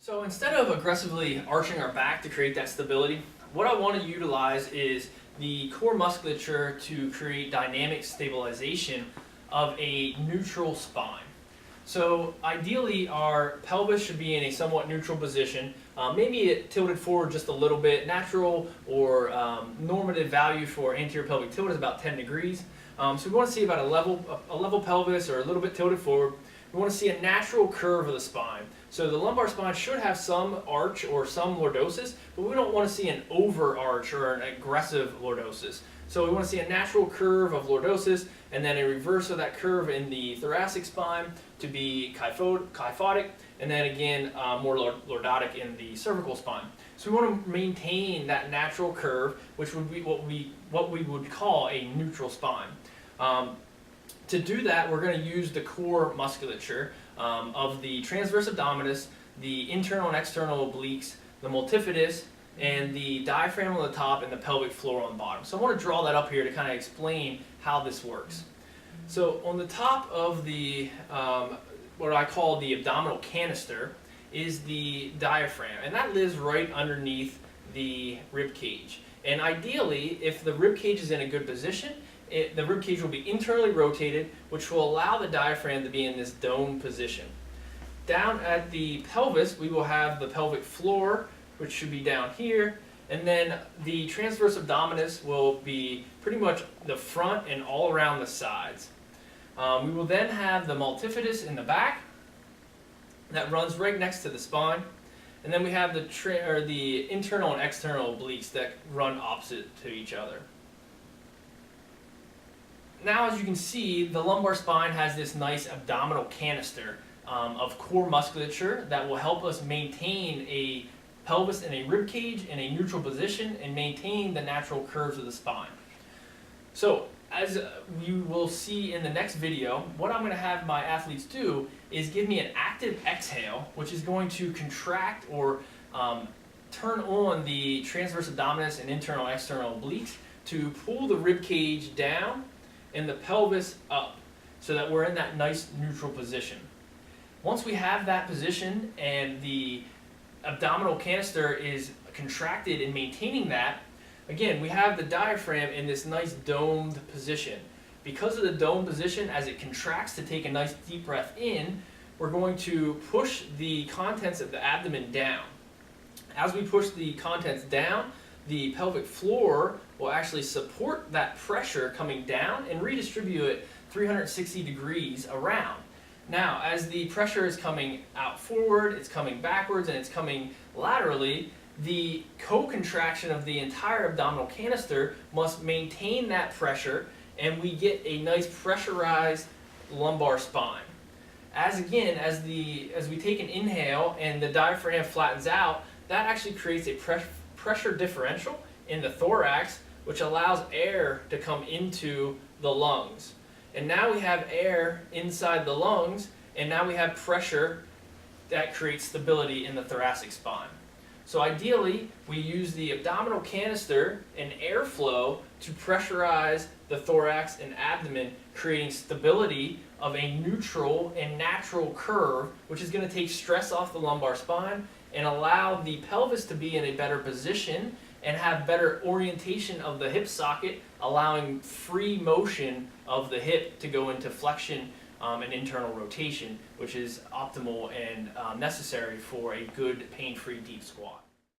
So instead of aggressively arching our back to create that stability, what I want to utilize is the core musculature to create dynamic stabilization of a neutral spine. So ideally our pelvis should be in a somewhat neutral position, maybe it tilted forward just a little bit. Natural or normative value for anterior pelvic tilt is about 10 degrees. So we want to see about a level pelvis or a little bit tilted forward. We want to see a natural curve of the spine. So the lumbar spine should have some arch or some lordosis, but we don't want to see an overarch or an aggressive lordosis. So we want to see a natural curve of lordosis and then a reverse of that curve in the thoracic spine to be kyphotic, and then again more lordotic in the cervical spine. So we want to maintain that natural curve, which would be what we would call a neutral spine. To do that, we're going to use the core musculature of the transverse abdominis, the internal and external obliques, the multifidus, and the diaphragm on the top and the pelvic floor on the bottom. So I want to draw that up here to kind of explain how this works. So on the top of the, what I call the abdominal canister, is the diaphragm, and that lives right underneath the rib cage. And ideally, if the rib cage is in a good position, the rib cage will be internally rotated, which will allow the diaphragm to be in this dome position. Down at the pelvis, we will have the pelvic floor, which should be down here, and then the transverse abdominis will be pretty much the front and all around the sides. We will then have the multifidus in the back that runs right next to the spine, and then we have the internal and external obliques that run opposite to each other. Now, as you can see, the lumbar spine has this nice abdominal canister of core musculature that will help us maintain a pelvis and a rib cage in a neutral position and maintain the natural curves of the spine. So, as you will see in the next video, what I'm going to have my athletes do is give me an active exhale, which is going to contract or turn on the transverse abdominis and internal and external obliques to pull the rib cage down and the pelvis up so that we're in that nice neutral position. Once we have that position and the abdominal canister is contracted and maintaining that, again, we have the diaphragm in this nice domed position. Because of the dome position, as it contracts to take a nice deep breath in, we're going to push the contents of the abdomen down. As we push the contents down, the pelvic floor will actually support that pressure coming down and redistribute it 360 degrees around. Now, as the pressure is coming out forward, it's coming backwards, and it's coming laterally, the co-contraction of the entire abdominal canister must maintain that pressure, and we get a nice pressurized lumbar spine. As we take an inhale and the diaphragm flattens out, that actually creates a pressure differential in the thorax, which allows air to come into the lungs. And now we have air inside the lungs, and now we have pressure that creates stability in the thoracic spine. So ideally, we use the abdominal canister and airflow to pressurize the thorax and abdomen, creating stability of a neutral and natural curve, which is going to take stress off the lumbar spine and allow the pelvis to be in a better position and have better orientation of the hip socket, allowing free motion of the hip to go into flexion and internal rotation, which is optimal and necessary for a good pain-free deep squat.